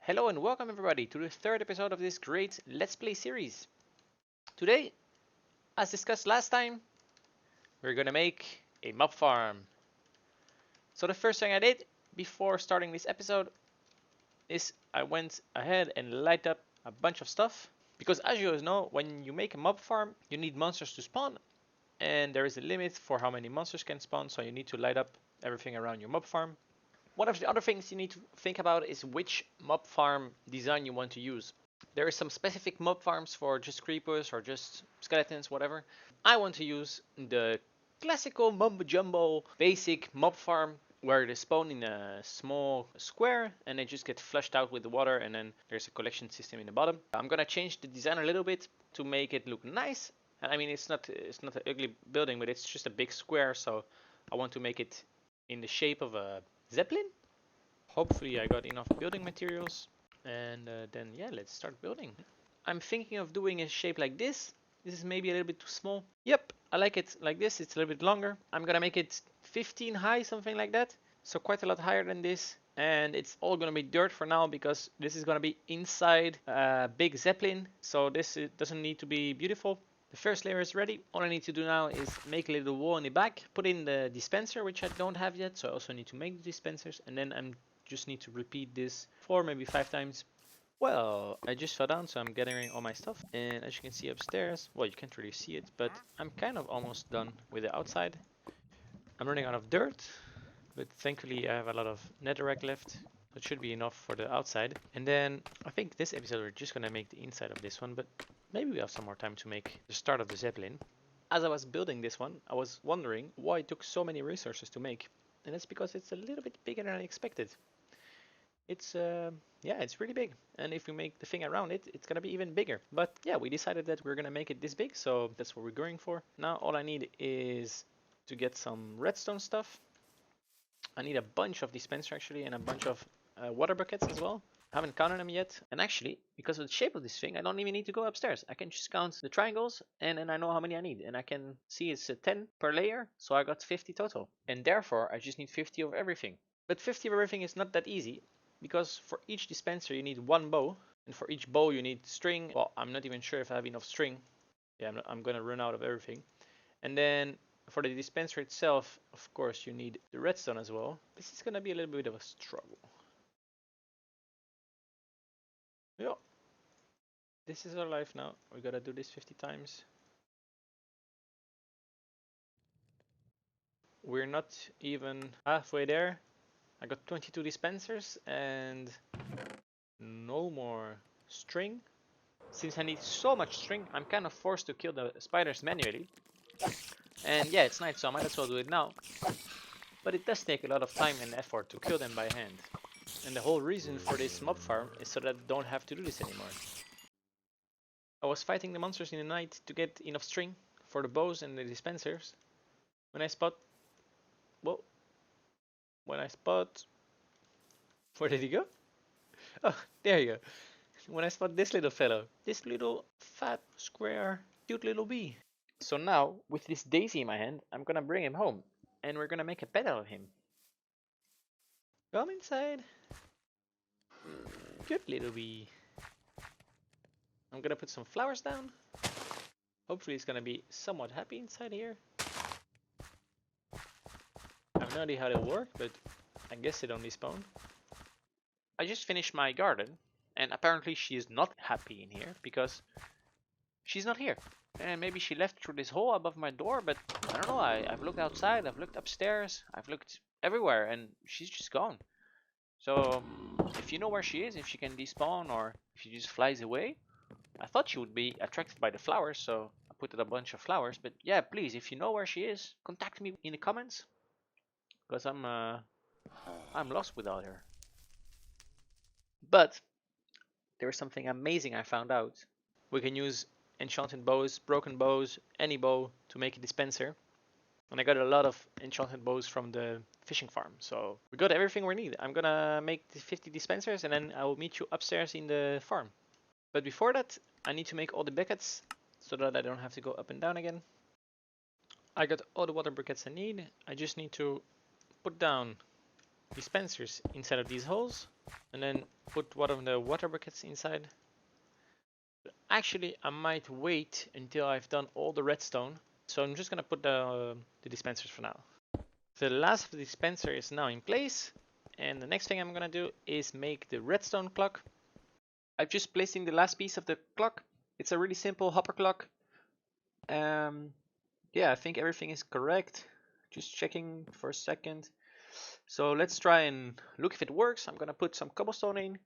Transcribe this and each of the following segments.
Hello and welcome everybody to the third episode of this great Let's Play series. Today, as discussed last time, we're gonna make a mob farm. So the first thing I did before starting this episode is I went ahead and light up a bunch of stuff. Because as you guys know, when you make a mob farm, you need monsters to spawn. And there is a limit for how many monsters can spawn, so you need to light up everything around your mob farm. One of the other things you need to think about is which mob farm design you want to use. There are some specific mob farms for just creepers or just skeletons, whatever. I want to use the classical mumbo jumbo basic mob farm where they spawn in a small square and they just get flushed out with the water, and then there's a collection system in the bottom. I'm gonna change the design a little bit to make it look nice. I mean, it's not an ugly building, but it's just a big square, so I want to make it in the shape of a Zeppelin. Hopefully I got enough building materials, and then yeah, let's start building. I'm thinking of doing a shape like this. This is maybe a little bit too small. Yep, I like it like this. It's a little bit longer. I'm gonna make it 15 high, something like that. So quite a lot higher than this. And it's all gonna be dirt for now because this is gonna be inside a big Zeppelin. So this doesn't need to be beautiful. The first layer is ready. All I need to do now is make a little wall in the back, put in the dispenser, which I don't have yet, so I also need to make the dispensers, and then I'm just need to repeat this 4, maybe 5 times. Well, I just fell down, so I'm gathering all my stuff, and as you can see upstairs, well, you can't really see it, but I'm kind of almost done with the outside. I'm running out of dirt, but thankfully I have a lot of netherrack left, so it should be enough for the outside. And then I think this episode we're just gonna make the inside of this one, but maybe we have some more time to make the start of the Zeppelin. As I was building this one, I was wondering why it took so many resources to make, and that's because it's a little bit bigger than I expected. It's yeah, it's really big, and if we make the thing around it, it's gonna be even bigger. But yeah, we decided that we're gonna make it this big, so that's what we're going for. Now all I need is to get some redstone stuff. I need a bunch of dispenser actually, and a bunch of water buckets as well. I haven't counted them yet, and actually, because of the shape of this thing, I don't even need to go upstairs. I can just count the triangles, and then I know how many I need, and I can see it's 10 per layer, so I got 50 total. And therefore, I just need 50 of everything. But 50 of everything is not that easy, because for each dispenser you need 1 bow, and for each bow you need string. Well, I'm not even sure if I have enough string. Yeah, I'm gonna run out of everything. And then for the dispenser itself, of course, you need the redstone as well. This is gonna be a little bit of a struggle. Yeah, this is our life now. We gotta do this 50 times. We're not even halfway there. I got 22 dispensers and no more string. Since I need so much string, I'm kind of forced to kill the spiders manually. And yeah, it's night, so I might as well do it now. But it does take a lot of time and effort to kill them by hand. And the whole reason for this mob farm is so that I don't have to do this anymore. I was fighting the monsters in the night to get enough string for the bows and the dispensers. When I spot... Whoa. When I spot... Where did he go? Oh, there you go. When I spot this little fellow. This little fat, square, cute little bee. So now, with this daisy in my hand, I'm gonna bring him home. And we're gonna make a pet out of him. Come inside. Cute little bee. I'm gonna put some flowers down. Hopefully it's gonna be somewhat happy inside here. I have no idea how they work, but I guess it only spawned. I just finished my garden, and apparently she is not happy in here because she's not here. And maybe she left through this hole above my door, but I don't know. I've looked outside, I've looked upstairs, I've looked everywhere, and she's just gone. So if you know where she is, if she can despawn, or if she just flies away, I thought she would be attracted by the flowers, so I put a bunch of flowers. But yeah, please, if you know where she is, contact me in the comments, because I'm lost without her. But there's something amazing I found out. We can use enchanted bows, broken bows, any bow to make a dispenser. And I got a lot of enchanted bows from the fishing farm. So we got everything we need. I'm gonna make the 50 dispensers and then I will meet you upstairs in the farm. But before that, I need to make all the buckets so that I don't have to go up and down again. I got all the water buckets I need. I just need to put down dispensers inside of these holes and then put one of the water buckets inside. Actually, I might wait until I've done all the redstone. So I'm just gonna put the dispensers for now. The last of the dispenser is now in place. And the next thing I'm gonna do is make the redstone clock. I've just placed in the last piece of the clock. It's a really simple hopper clock. Yeah, I think everything is correct. Just checking for a second. So let's try and look if it works. I'm gonna put some cobblestone in,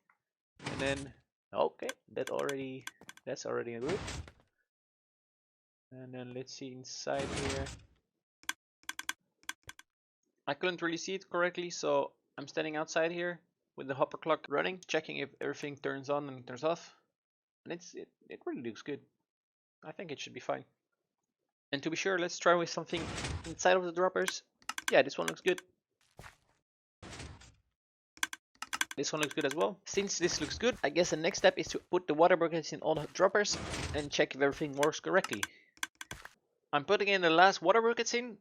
and then okay, that's already good. And then let's see inside here. I couldn't really see it correctly, so I'm standing outside here with the hopper clock running, checking if everything turns on and turns off. And it really looks good. I think it should be fine. And to be sure, let's try with something inside of the droppers. Yeah, this one looks good. This one looks good as well. Since this looks good, I guess the next step is to put the water buckets in all the droppers and check if everything works correctly. I'm putting in the last water buckets in,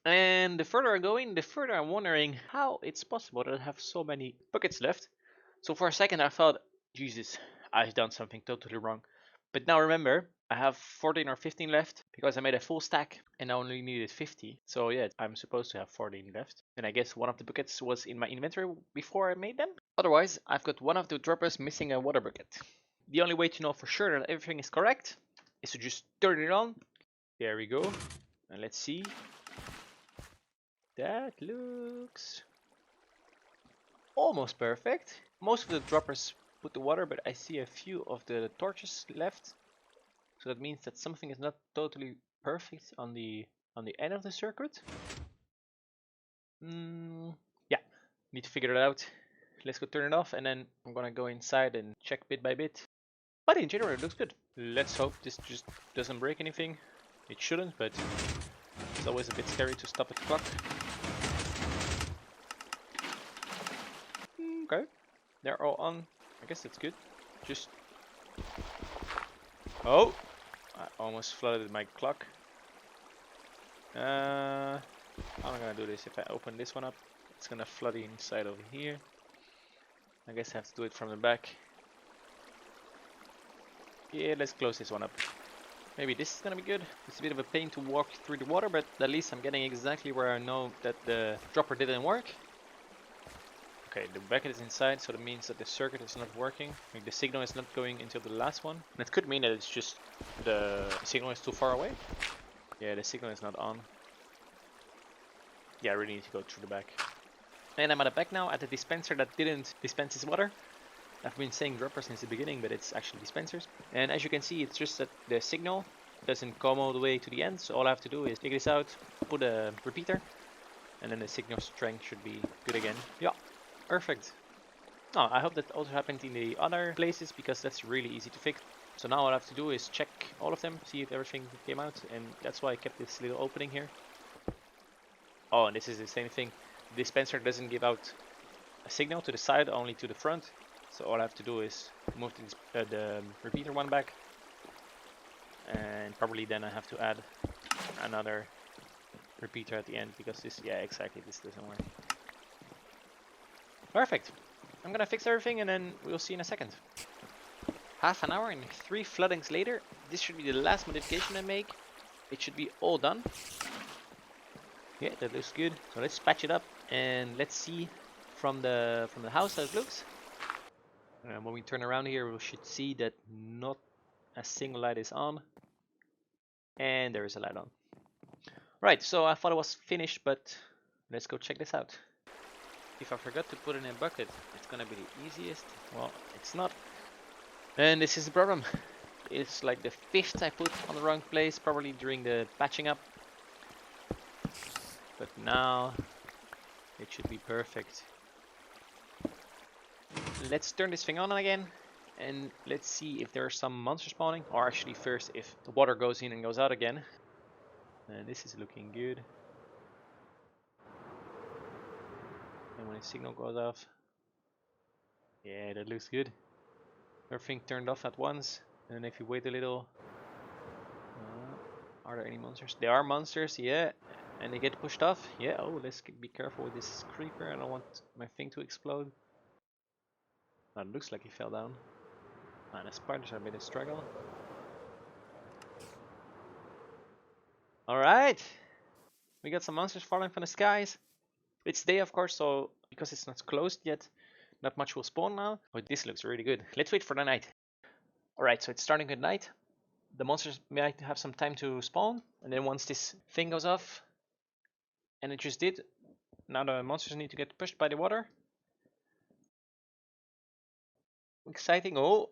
and the further I go in, the further I'm wondering how it's possible that I have so many buckets left. So for a second I thought, Jesus, I've done something totally wrong. But now remember, I have 14 or 15 left because I made a full stack and I only needed 50. So yeah, I'm supposed to have 14 left. And I guess one of the buckets was in my inventory before I made them. Otherwise, I've got one of the droppers missing a water bucket. The only way to know for sure that everything is correct is to just turn it on. There we go. And let's see. That looks almost perfect. Most of the droppers put the water, but I see a few of the torches left. So that means that something is not totally perfect on the end of the circuit. Yeah, need to figure it out. Let's go turn it off, and then I'm gonna go inside and check bit by bit. But in general, it looks good. Let's hope this just doesn't break anything. It shouldn't, but it's always a bit scary to stop at the clock. Okay, they're all on. I guess that's good. Just... oh! I almost flooded my clock. How am I gonna do this? If I open this one up, it's gonna flood inside over here. I guess I have to do it from the back. Yeah, let's close this one up. Maybe this is gonna be good. It's a bit of a pain to walk through the water, but at least I'm getting exactly where I know that the dropper didn't work. Okay, the bucket is inside, so that means that the circuit is not working. Like the signal is not going into the last one. And it could mean that it's just the signal is too far away. Yeah, the signal is not on. Yeah, I really need to go through the back. And I'm at the back now at the dispenser that didn't dispense its water. I've been saying droppers since the beginning, but it's actually dispensers. And as you can see, it's just that the signal doesn't come all the way to the end. So all I have to do is take this out, put a repeater, and then the signal strength should be good again. Yeah, perfect. Oh, I hope that also happened in the other places, because that's really easy to fix. So now all I have to do is check all of them, see if everything came out, and that's why I kept this little opening here. Oh, and this is the same thing. The dispenser doesn't give out a signal to the side, only to the front. So all I have to do is move the repeater one back, and probably then I have to add another repeater at the end, because this, yeah, exactly, this doesn't work. Perfect. I'm gonna fix everything and then we'll see in a second. Half an hour and 3 floodings later, this should be the last modification I make. It should be all done. Yeah, that looks good. So let's patch it up and let's see from the house how it looks. When we turn around here, we should see that not a single light is on, and there is a light on. Right, so I thought it was finished, but let's go check this out. If I forgot to put it in a bucket, it's gonna be the easiest. Well, it's not. And this is the problem. It's like the 5th I put on the wrong place, probably during the patching up. But now it should be perfect. Let's turn this thing on again, and let's see if there are some monsters spawning, or actually first if the water goes in and goes out again. And this is looking good. And when the signal goes off, yeah, that looks good. Everything turned off at once, and if you wait a little, are there any monsters? There are monsters, yeah, and they get pushed off. Yeah, oh, let's be careful with this creeper. I don't want my thing to explode. That looks like he fell down. Man, the spiders are a bit of a struggle. Alright! We got some monsters falling from the skies. It's day, of course, so because it's not closed yet, not much will spawn now. But this looks really good. Let's wait for the night. Alright, so it's starting at night. The monsters might have some time to spawn, and then once this thing goes off, and it just did, now the monsters need to get pushed by the water. Exciting. Oh,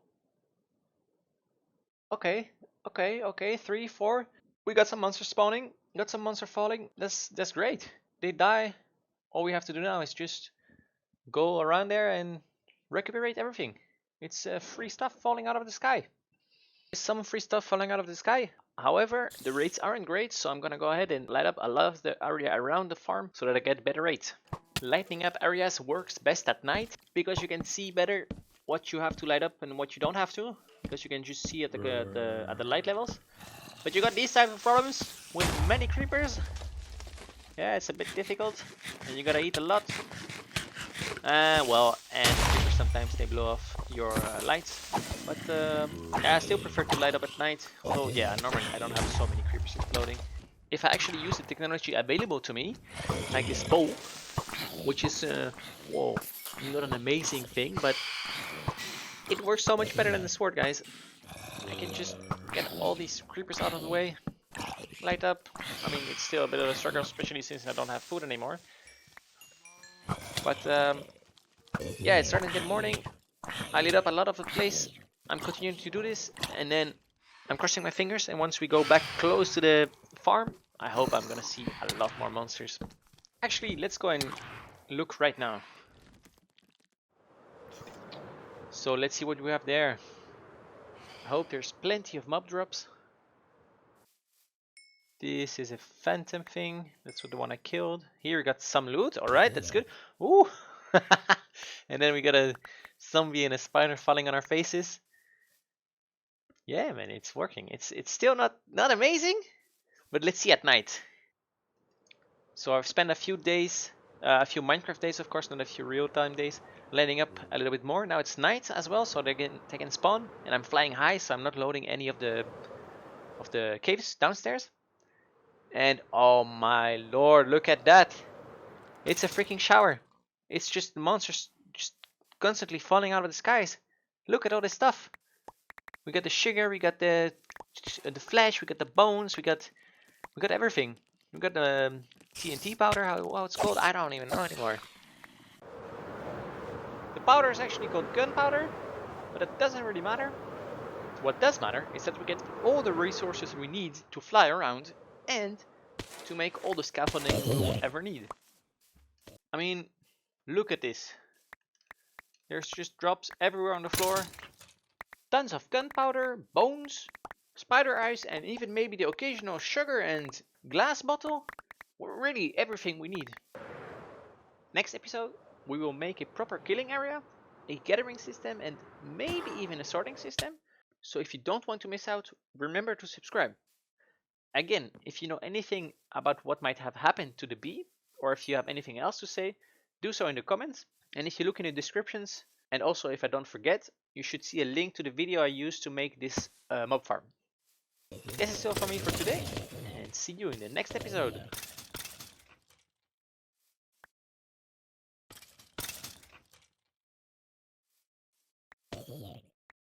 okay, okay, 3, 4. We got some monsters spawning, got some monster falling. That's great. They die. All we have to do now is just go around there and recuperate everything. It's free stuff falling out of the sky. There's some free stuff falling out of the sky. However, the rates aren't great, so I'm gonna go ahead and light up a lot of the area around the farm so that I get better rates. Lighting up areas works best at night because you can see better what you have to light up and what you don't have to, because you can just see at the light levels. But you got these type of problems with many creepers. Yeah, it's a bit difficult, and you gotta eat a lot. Well, and creepers sometimes they blow off your lights, but yeah, I still prefer to light up at night. Although, yeah, normally I don't have so many creepers exploding. If I actually use the technology available to me, like this bow, which is whoa, not an amazing thing, but it works so much better than the sword, guys. I can just get all these creepers out of the way, light up. I mean, it's still a bit of a struggle, especially since I don't have food anymore. But yeah, it's starting to get morning. I lit up a lot of the place. I'm continuing to do this, and then I'm crossing my fingers. And once we go back close to the farm, I hope I'm gonna see a lot more monsters. Actually, let's go and look right now. So let's see what we have there. I hope there's plenty of mob drops. This is a phantom thing. That's the one I killed. Here we got some loot. Alright, that's good. Ooh! And then we got a zombie and a spider falling on our faces. Yeah, man, it's working. It's still not amazing, but let's see at night. So I've spent a few days, a few Minecraft days, of course, not a few real-time days, lighting up a little bit more. Now it's night as well, so they can spawn, and I'm flying high, so I'm not loading any of the caves downstairs. And oh my lord, look at that! It's a freaking shower. It's just the monsters just constantly falling out of the skies. Look at all this stuff. We got the sugar, we got the flesh, we got the bones, we got everything. We got the TNT powder, how it's called, I don't even know anymore. The powder is actually called gunpowder, but it doesn't really matter. What does matter is that we get all the resources we need to fly around and to make all the scaffolding we will ever need. I mean, look at this. There's just drops everywhere on the floor. Tons of gunpowder, bones, spider eyes, and even maybe the occasional sugar and glass bottle. Really everything we need. Next episode, we will make a proper killing area, a gathering system, and maybe even a sorting system. So if you don't want to miss out, remember to subscribe. Again, if you know anything about what might have happened to the bee, or if you have anything else to say, do so in the comments. And if you look in the descriptions, and also if I don't forget, you should see a link to the video I used to make this mob farm. This is all for me for today, and see you in the next episode.